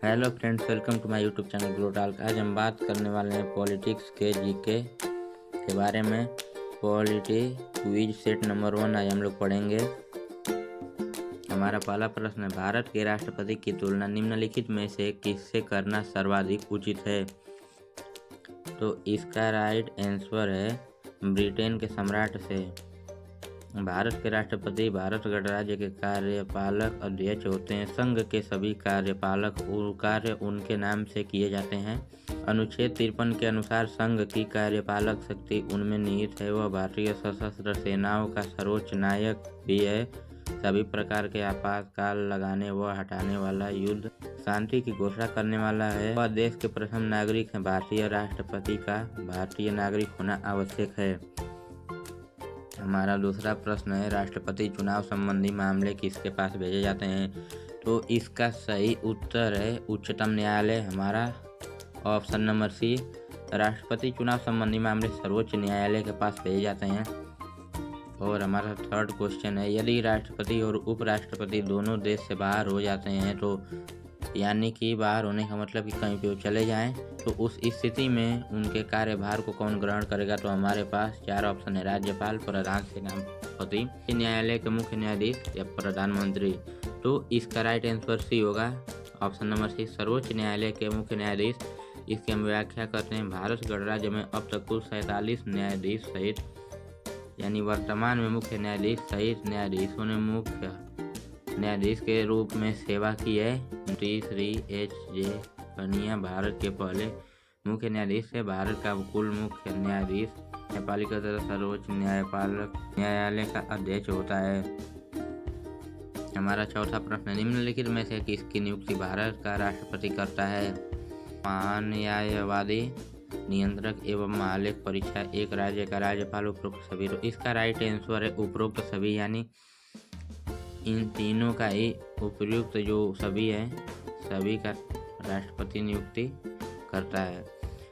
Hello friends, welcome to my YouTube channel Grow Talk. आज हम बात करने वाले हैं पॉलिटिक्स के जीके के बारे में। पॉलिटी क्विज सेट नंबर 1 आज हम लोग पढ़ेंगे। हमारा पहला प्रश्न है, भारत के राष्ट्रपति की तुलना निम्नलिखित में से किससे करना सर्वाधिक उचित है? तो इसका राइट आंसर है ब्रिटेन के सम्राट से। भारत के राष्ट्रपति भारत गणराज्य के कार्यपालक अध्यक्ष होते हैं। संघ के सभी कार्यपालक कार्य उनके नाम से किए जाते हैं। अनुच्छेद 53 के अनुसार संघ की कार्यपालक शक्ति उनमें निहित है। वह भारतीय सशस्त्र सेनाओं का सर्वोच्च नायक भी है। सभी प्रकार के आपातकाल लगाने व हटाने वाला, युद्ध शांति की घोषणा करने वाला है। वह देश के प्रथम नागरिक हैं। भारतीय राष्ट्रपति का भारतीय नागरिक होना आवश्यक है। हमारा दूसरा प्रश्न है, राष्ट्रपति चुनाव संबंधी मामले किसके पास भेजे जाते हैं? तो इसका सही उत्तर है उच्चतम न्यायालय। हमारा ऑप्शन नंबर सी। राष्ट्रपति चुनाव संबंधी मामले सर्वोच्च न्यायालय के पास भेजे जाते हैं। और हमारा थर्ड क्वेश्चन है, यदि राष्ट्रपति और उपराष्ट्रपति दोनों देश से बाहर हो जाते हैं, तो यानी कि बाहर होने का मतलब कि कहीं पे वो चले जाएं, तो उस स्थिति में उनके कार्यभार को कौन ग्रहण करेगा? तो हमारे पास 4 ऑप्शन है, राज्यपाल, प्रधान सेनापति, न्यायालय के मुख्य न्यायाधीश या प्रधानमंत्री। तो इसका राइट आंसर सी होगा, ऑप्शन नंबर सी, सर्वोच्च न्यायालय के मुख्य न्यायाधीश। इसकी हम व्याख्या करते हैं। भारत गणराज्य में अब तक कुल 47 न्यायाधीश सहित, यानी वर्तमान में मुख्य न्यायाधीश सहित न्यायाधीशों ने मुख्य न्यायाधीश के रूप में सेवा की है। श्री H.J. पनिया भारत के पहले मुख्य न्यायाधीश है। भारत का कुल मुख्य न्यायाधीश न्यायपालिका तथा सर्वोच्च न्यायालय का अध्यक्ष होता है। हमारा चौथा प्रश्न, निम्नलिखित में से किसकी नियुक्ति भारत का राष्ट्रपति करता है? महान न्यायवादी, नियंत्रक एवं महालेख परीक्षा, एक राज्य का राज्यपाल, उपरोक्त सभी। तो इसका राइट आंसर है उपरोक्त सभी, यानी इन तीनों का ही उपयुक्त जो सभी है, सभी का राष्ट्रपति नियुक्ति करता है।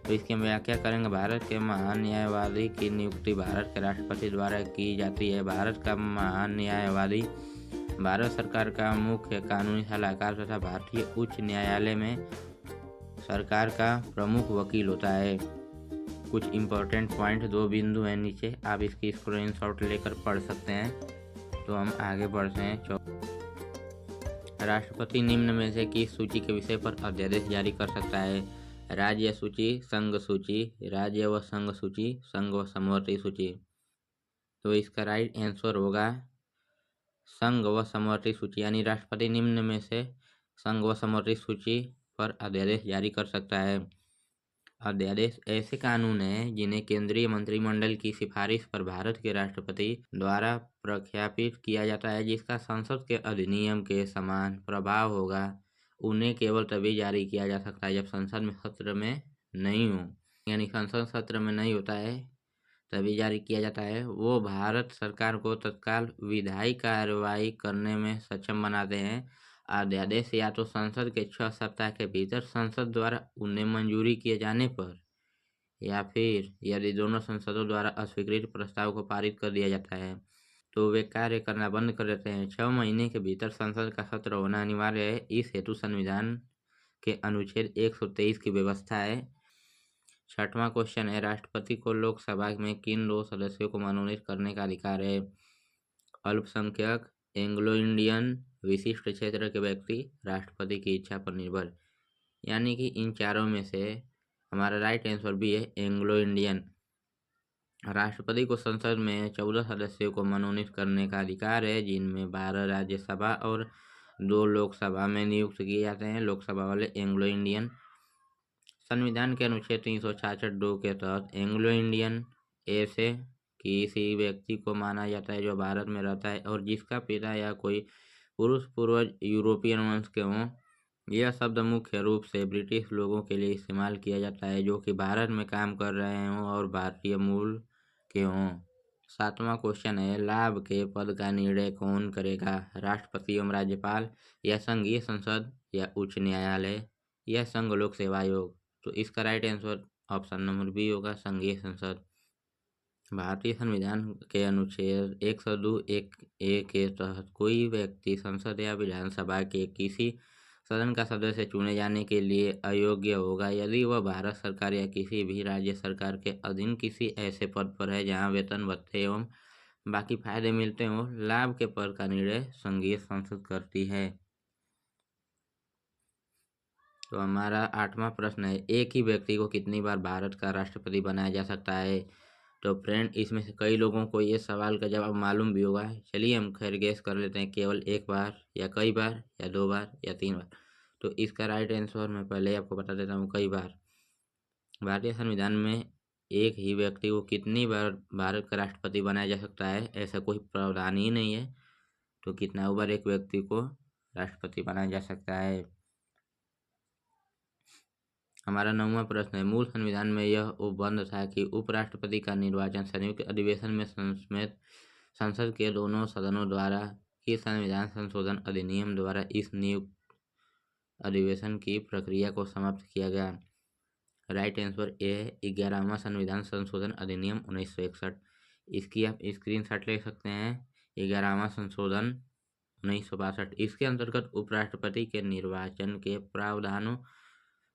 तो इसकी हम व्याख्या करेंगे। भारत के महान न्यायवादी की नियुक्ति भारत के राष्ट्रपति द्वारा की जाती है। भारत का महान न्यायवादी भारत सरकार का मुख्य कानूनी सलाहकार तथा भारतीय उच्च न्यायालय में सरकार का प्रमुख वकील होता है। कुछ इम्पोर्टेंट पॉइंट, 2 बिंदु हैं नीचे, आप इसकी स्क्रीनशॉट लेकर पढ़ सकते हैं। तो हम आगे बढ़ते हैं। राष्ट्रपति निम्न में से किस सूची के विषय पर अध्यादेश जारी कर सकता है? राज्य सूची, संघ सूची, राज्य व संघ सूची, संघ व समवर्ती सूची। तो इसका राइट आंसर होगा संघ व समवर्ती सूची, यानी राष्ट्रपति निम्न में से संघ व समवर्ती सूची पर अध्यादेश जारी कर सकता है। अध्यादेश ऐसे कानून हैं जिन्हें केंद्रीय मंत्रिमंडल की सिफारिश पर भारत के राष्ट्रपति द्वारा प्रख्यापित किया जाता है। जिसका संसद के अधिनियम के समान प्रभाव होगा। उन्हें केवल तभी जारी किया जा सकता है जब संसद में सत्र में नहीं हो, यानी संसद सत्र में नहीं होता है तभी जारी किया जाता है। वो भारत सरकार को तत्काल विधायी कार्रवाई करने में सक्षम बनाते हैं। अध्यादेश या तो संसद के 6 सप्ताह के भीतर संसद द्वारा उन्हें मंजूरी किए जाने पर, या फिर यदि दोनों संसदों द्वारा अस्वीकृत प्रस्ताव को पारित कर दिया जाता है तो वे कार्य करना बंद कर देते हैं। 6 महीने के भीतर संसद का सत्र होना अनिवार्य है। इस हेतु संविधान के अनुच्छेद 123 की व्यवस्था है। 6वां क्वेश्चन है, राष्ट्रपति को लोकसभा में किन 2 सदस्यों को मनोनीत करने का अधिकार है? अल्पसंख्यक, एंग्लो इंडियन, विशिष्ट क्षेत्र के व्यक्ति, राष्ट्रपति की इच्छा पर निर्भर। यानी कि इन चारों में से हमारा राइट आंसर भी है एंग्लो इंडियन। राष्ट्रपति को संसद में 14 सदस्यों को मनोनीत करने का अधिकार है, जिनमें 12 राज्यसभा और 2 लोकसभा में नियुक्त किए जाते हैं। लोकसभा वाले एंग्लो इंडियन। संविधान के अनुच्छेद 366(2) के तहत एंग्लो इंडियन ऐसे किसी व्यक्ति को माना जाता है जो भारत में रहता है और जिसका पिता या कोई पुरुष पूर्वज यूरोपियन वंश के हों। यह शब्द मुख्य रूप से ब्रिटिश लोगों के लिए इस्तेमाल किया जाता है जो कि भारत में काम कर रहे हों और भारतीय मूल के हों। 7वां क्वेश्चन है, लाभ के पद का निर्णय कौन करेगा? राष्ट्रपति एवं राज्यपाल, या संघीय संसद, या उच्च न्यायालय, या संघ लोक सेवा आयोग। तो इसका right answer option number B होगा, संघीय संसद। भारतीय संविधान के अनुच्छेद 102(1)(a) के तहत कोई व्यक्ति संसद या विधानसभा के किसी सदन का सदस्य चुने जाने के लिए अयोग्य होगा यदि वह भारत सरकार या किसी भी राज्य सरकार के अधीन किसी ऐसे पद पर है जहां वेतन भत्ते एवं बाकी फायदे मिलते हों। लाभ के पद का निर्णय संघीय संसद करती है। तो हमारा 8वां प्रश्न है, एक ही व्यक्ति को कितनी बार भारत का राष्ट्रपति बनाया जा सकता है। तो फ्रेंड, इसमें से कई लोगों को ये सवाल का जवाब मालूम भी होगा। चलिए हम खैर गेस कर लेते हैं, केवल एक बार या कई बार या 2 बार या 3 बार। तो इसका राइट आंसर मैं पहले आपको बता देता हूँ, कई बार। भारतीय संविधान में एक ही व्यक्ति को कितनी बार भारत का राष्ट्रपति बनाया जा सकता है, ऐसा कोई प्रावधान ही नहीं है। तो कितना बार एक व्यक्ति को राष्ट्रपति बनाया जा सकता है। हमारा 9वां प्रश्न है, मूल संविधान में यह उपबंध था कि उपराष्ट्रपति का निर्वाचन संयुक्त अधिवेशन में समेत संसद के दोनों सदनों द्वारा ही संविधान संशोधन अधिनियम द्वारा इस नियुक्त अधिवेशन की प्रक्रिया को समाप्त किया गया। राइट आंसर ए है 11वां संविधान संशोधन अधिनियम 1961। इसकी आप स्क्रीनशॉट ले सकते हैं। 11वां संशोधन 1962। इसके अंतर्गत उपराष्ट्रपति के निर्वाचन के प्रावधानों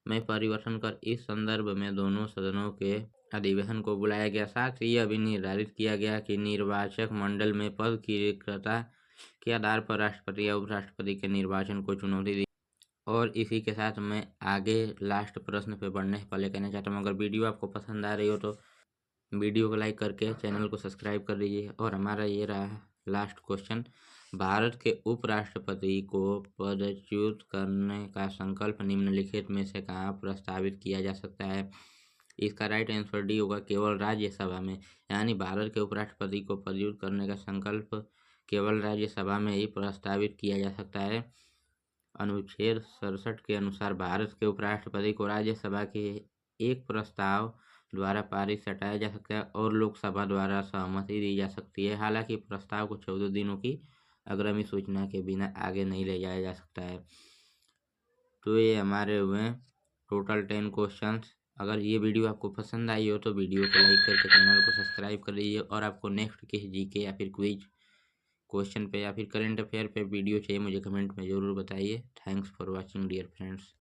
में परिवर्तन कर इस संदर्भ में दोनों सदनों के अधिवेशन को बुलाया गया। साथ ही यह भी निर्धारित किया गया कि निर्वाचक मंडल में पद की रिक्तता के आधार पर राष्ट्रपति या उपराष्ट्रपति के निर्वाचन को चुनौती दी। और इसी के साथ मैं आगे लास्ट प्रश्न पे बढ़ने से पहले कहना चाहता हूँ, अगर वीडियो आपको पसंद आ रही हो तो वीडियो को लाइक करके चैनल को सब्सक्राइब कर लीजिए। और हमारा ये रहा लास्ट क्वेश्चन, भारत के उपराष्ट्रपति को पदच्युत करने का संकल्प निम्नलिखित में से कहाँ प्रस्तावित किया जा सकता है। इसका राइट आंसर डी होगा, केवल राज्यसभा में। यानी भारत के उपराष्ट्रपति को पदच्युत करने का संकल्प केवल राज्यसभा में ही प्रस्तावित किया जा सकता है। अनुच्छेद 67 के अनुसार भारत के उपराष्ट्रपति को राज्यसभा के एक प्रस्ताव द्वारा पारित हटाया जा सकता है और लोकसभा द्वारा सहमति दी जा सकती है। हालांकि प्रस्ताव को 14 दिनों की अग्रिम सूचना के बिना आगे नहीं ले जाया जा सकता है। तो ये हमारे हुए टोटल 10 क्वेश्चंस। अगर ये वीडियो आपको पसंद आई हो तो वीडियो को लाइक करके चैनल को सब्सक्राइब कर लीजिए। और आपको नेक्स्ट किस जीके या फिर क्विज क्वेश्चन पे या फिर करंट अफेयर पे वीडियो चाहिए, मुझे कमेंट में ज़रूर बताइए। Thanks for watching dear friends.